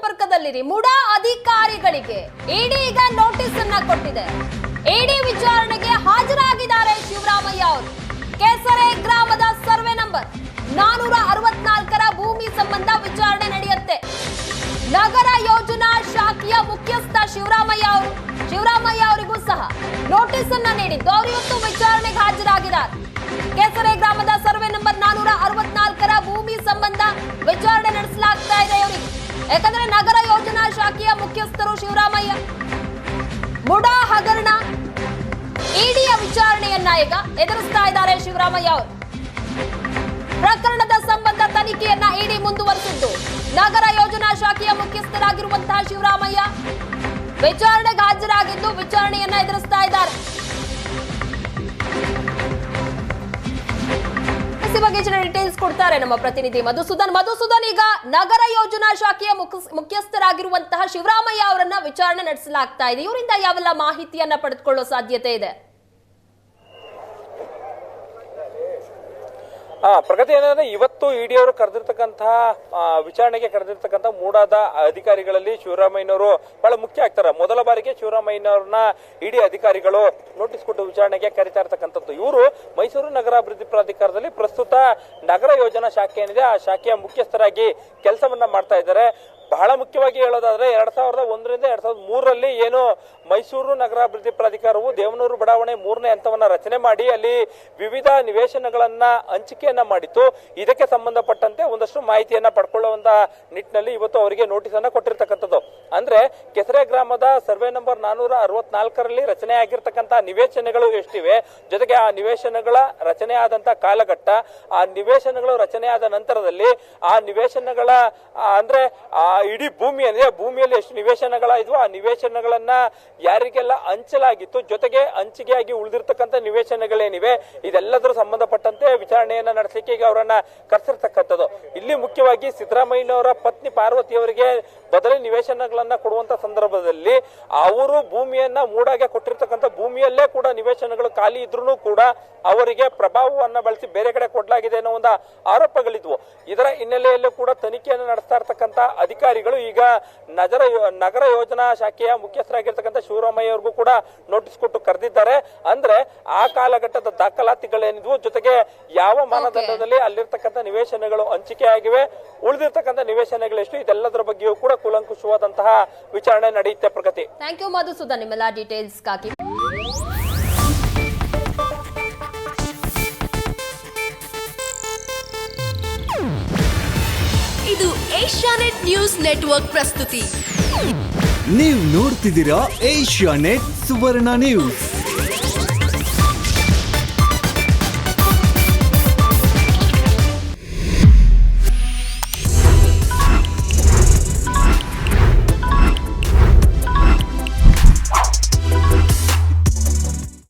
ಸಂಪರ್ಕದಲ್ಲಿರಿ. ಮುಡಾ ಅಧಿಕಾರಿಗಳಿಗೆ ಇಡಿ ಈಗ ನೋಟಿಸ್ ಅನ್ನ ಕೊಟ್ಟಿದೆ. ಇಡಿ ವಿಚಾರಣೆಗೆ ಹಾಜರಾಗಿದ್ದಾರೆ ಶಿವರಾಮಯ್ಯ ಅವರು. ಕೆಸರೆ ಗ್ರಾಮದ ಸರ್ವೆ ನಂಬರ್ 464ರ ಭೂಮಿ ಸಂಬಂಧ ವಿಚಾರಣೆ ನಡೆಯುತ್ತೆ. ನಗರ ಯೋಜನಾ ಶಾಖೆಯ ಮುಖ್ಯಸ್ಥ ಶಿವರಾಮಯ್ಯ ಅವರಿಗೂ ಸಹ ನೋಟಿಸ್ ಅನ್ನ ನೀಡಿದ್ದು ಅವರು ಇವತ್ತು ವಿಚಾರಣೆಗೆ ಹಾಜರಾಗಿದ್ದಾರೆ. ಕೆಸರೆ ಗ್ರಾಮದ ಸರ್ವೆ ನಂಬರ್ 464ರ ಭೂಮಿ ಸಂಬಂಧ ವಿಚಾರಣೆ ನಡೆಸಲಾಗ್ತಾ ಇದೆ ಇವರಿಗೆ. ಯಾಕಂದ್ರೆ ನಗರ ಯೋಜನಾ ಶಾಖೆಯ ಮುಖ್ಯಸ್ಥರು ಶಿವರಾಮಯ್ಯ ಮುಡಾ ಹಗರಣ ಇಡಿಯ ವಿಚಾರಣೆಯನ್ನ ಈಗ ಎದುರಿಸ್ತಾ ಇದ್ದಾರೆ ಶಿವರಾಮಯ್ಯ ಅವರು. ಪ್ರಕರಣದ ಸಂಬಂಧ ತನಿಖೆಯನ್ನ ಇಡಿ ಮುಂದುವರೆಸಿದ್ದು ನಗರ ಯೋಜನಾ ಶಾಖೆಯ ಮುಖ್ಯಸ್ಥರಾಗಿರುವಂತಹ ಶಿವರಾಮಯ್ಯ ವಿಚಾರಣೆಗೆ ಹಾಜರಾಗಿದ್ದು ವಿಚಾರಣೆಯನ್ನ ಎದುರಿಸ್ತಾ ಇದ್ದಾರೆ. ಈ ಬಗ್ಗೆ ಡೀಟೇಲ್ಸ್ ಕೊಡ್ತಾರೆ ನಮ್ಮ ಪ್ರತಿನಿಧಿ ಮಧುಸೂದನ್. ಈಗ ನಗರ ಯೋಜನಾ ಶಾಖೆಯ ಮುಖ್ಯಸ್ಥರಾಗಿರುವಂತಹ ಶಿವರಾಮಯ್ಯ ಅವರನ್ನ ವಿಚಾರಣೆ ನಡೆಸಲಾಗ್ತಾ ಇದೆ. ಇವರಿಂದ ಯಾವೆಲ್ಲ ಮಾಹಿತಿಯನ್ನ ಪಡೆದುಕೊಳ್ಳೋ ಸಾಧ್ಯತೆ ಇದೆ? ಪ್ರಗತಿ ಏನಂದ್ರೆ ಇವತ್ತು ಇಡಿ ಅವರು ಕರೆದಿರ್ತಕ್ಕಂತಹ ವಿಚಾರಣೆಗೆ ಕರೆದಿರ್ತಕ್ಕಂಥ ಮೂಡಾದ ಅಧಿಕಾರಿಗಳಲ್ಲಿ ಶಿವರಾಮಯ್ಯನವರು ಬಹಳ ಮುಖ್ಯ ಆಗ್ತಾರೆ. ಮೊದಲ ಬಾರಿಗೆ ಶಿವರಾಮಯ್ಯನವ್ರನ್ನ ಇಡಿ ಅಧಿಕಾರಿಗಳು ನೋಟಿಸ್ ಕೊಟ್ಟು ವಿಚಾರಣೆಗೆ ಕರೀತಾ ಇರ್ತಕ್ಕಂಥದ್ದು. ಇವರು ಮೈಸೂರು ನಗರಾಭಿವೃದ್ಧಿ ಪ್ರಾಧಿಕಾರದಲ್ಲಿ ಪ್ರಸ್ತುತ ನಗರ ಯೋಜನಾ ಶಾಖೆ ಏನಿದೆ ಆ ಶಾಖೆಯ ಮುಖ್ಯಸ್ಥರಾಗಿ ಕೆಲಸವನ್ನ ಮಾಡ್ತಾ ಇದ್ದಾರೆ. ಬಹಳ ಮುಖ್ಯವಾಗಿ ಹೇಳೋದಾದ್ರೆ 2001ರಿಂದ 2003ರಲ್ಲಿ ಏನು ಮೈಸೂರು ನಗರಾಭಿವೃದ್ಧಿ ಪ್ರಾಧಿಕಾರವು ದೇವನೂರು ಬಡಾವಣೆ 3ನೇ ಹಂತವನ್ನ ರಚನೆ ಮಾಡಿ ಅಲ್ಲಿ ವಿವಿಧ ನಿವೇಶನಗಳನ್ನ ಹಂಚಿಕೆಯನ್ನ ಮಾಡಿತ್ತು. ಇದಕ್ಕೆ ಸಂಬಂಧಪಟ್ಟಂತೆ ಒಂದಷ್ಟು ಮಾಹಿತಿಯನ್ನ ಪಡ್ಕೊಳ್ಳುವಂತ ನಿಟ್ಟಿನಲ್ಲಿ ಇವತ್ತು ಅವರಿಗೆ ನೋಟಿಸ್ ಅನ್ನ ಕೊಟ್ಟಿರ್ತಕ್ಕಂಥದ್ದು. ಅಂದ್ರೆ ಕೆಸರೆ ಗ್ರಾಮದ ಸರ್ವೆ ನಂಬರ್ 464ರಲ್ಲಿ ರಚನೆ ಆಗಿರ್ತಕ್ಕಂಥ ನಿವೇಶನಗಳು ಎಷ್ಟಿವೆ, ಜೊತೆಗೆ ಆ ನಿವೇಶನಗಳ ರಚನೆ ಆದಂತ ಕಾಲಘಟ್ಟ, ಆ ನಿವೇಶನಗಳು ರಚನೆ ಆದ ನಂತರದಲ್ಲಿ ಆ ನಿವೇಶನಗಳ ಅಂದ್ರೆ ಇಡೀ ಭೂಮಿಯಲ್ಲಿ ಎಷ್ಟು ನಿವೇಶನಗಳಿದ್ವು ಆ ನಿವೇಶನಗಳನ್ನ ಯಾರಿಗೆಲ್ಲ ಹಂಚಲಾಗಿತ್ತು, ಜೊತೆಗೆ ಹಂಚಿಕೆಯಾಗಿ ಉಳಿದಿರ್ತಕ್ಕಂಥ ನಿವೇಶನಗಳೇನಿವೆ ಇದೆಲ್ಲದರ ಸಂಬಂಧಪಟ್ಟಂತೆ ವಿಚಾರಣೆಯನ್ನ ನಡೆಸಲಿಕ್ಕೆ ಈಗ ಅವರನ್ನ ಕರೆಸಿರ್ತಕ್ಕಂಥದ್ದು. ಇಲ್ಲಿ ಮುಖ್ಯವಾಗಿ ಸಿದ್ದರಾಮಯ್ಯನವರ ಪತ್ನಿ ಪಾರ್ವತಿ ಅವರಿಗೆ ಬದಲಿ ನಿವೇಶನಗಳನ್ನ ಕೊಡುವಂತ ಸಂದರ್ಭದಲ್ಲಿ ಅವರು ಭೂಮಿಯನ್ನ ಮೂಡಾಗೆ ಕೊಟ್ಟಿರ್ತಕ್ಕಂಥ ಭೂಮಿಯಲ್ಲೇ ಕೂಡ ನಿವೇಶನಗಳು ಖಾಲಿ ಇದ್ರೂ ಕೂಡ ಅವರಿಗೆ ಪ್ರಭಾವವನ್ನ ಬಳಸಿ ಬೇರೆ ಕಡೆ ಕೊಡಲಾಗಿದೆ ಅನ್ನೋ ಒಂದು ಆರೋಪಗಳಿದ್ವು. ಇದರ ಹಿನ್ನೆಲೆಯಲ್ಲೂ ಕೂಡ ತನಿಖೆಯನ್ನು ನಡೆಸ್ತಾ ಇರ್ತಕ್ಕಂಥ ಅಧಿಕಾರಿಗಳು ಈಗ ನಗರ ಯೋಜನಾ ಶಾಖೆಯ ಮುಖ್ಯಸ್ಥರಾಗಿರ್ತಕ್ಕಂಥ ಶಿವರಾಮಯ್ಯ ಅವ್ರಿಗೂ ಕೂಡ ನೋಟಿಸ್ ಕೊಟ್ಟು ಕರೆದಿದ್ದಾರೆ. ಅಂದ್ರೆ ಆ ಕಾಲಘಟ್ಟದ ದಾಖಲಾತಿಗಳೇನಿದ್ವು, ಜೊತೆಗೆ ಯಾವ ಮಾನದಂಡದಲ್ಲಿ ಅಲ್ಲಿರ್ತಕ್ಕಂಥ ನಿವೇಶನಗಳು ಹಂಚಿಕೆ ಆಗಿವೆ, ಉಳಿದಿರ್ತಕ್ಕಂಥ ನಿವೇಶನಗಳು ಎಷ್ಟು, ಇದೆಲ್ಲದರ ಬಗ್ಗೆಯೂ ಕೂಡ ಕೂಲಂಕುಷವಾದಂತಹ ವಿಚಾರಣೆ ನಡೆಯುತ್ತೆ. ಪ್ರಗತಿ, ಥ್ಯಾಂಕ್ ಯು ಮಧುಸೂದನ್ ನಿಮ್ಮೆಲ್ಲ ಡೀಟೇಲ್ಸ್ಗಾಗಿ. ಇದು ಏಷ್ಯಾನೆಟ್ ನ್ಯೂಸ್ ನೆಟ್ವರ್ಕ್ ಪ್ರಸ್ತುತಿ. ನೀವು ನೋಡ್ತಿದ್ದೀರಾ ಏಷ್ಯಾನೆಟ್ ಸುವರ್ಣ ನ್ಯೂಸ್.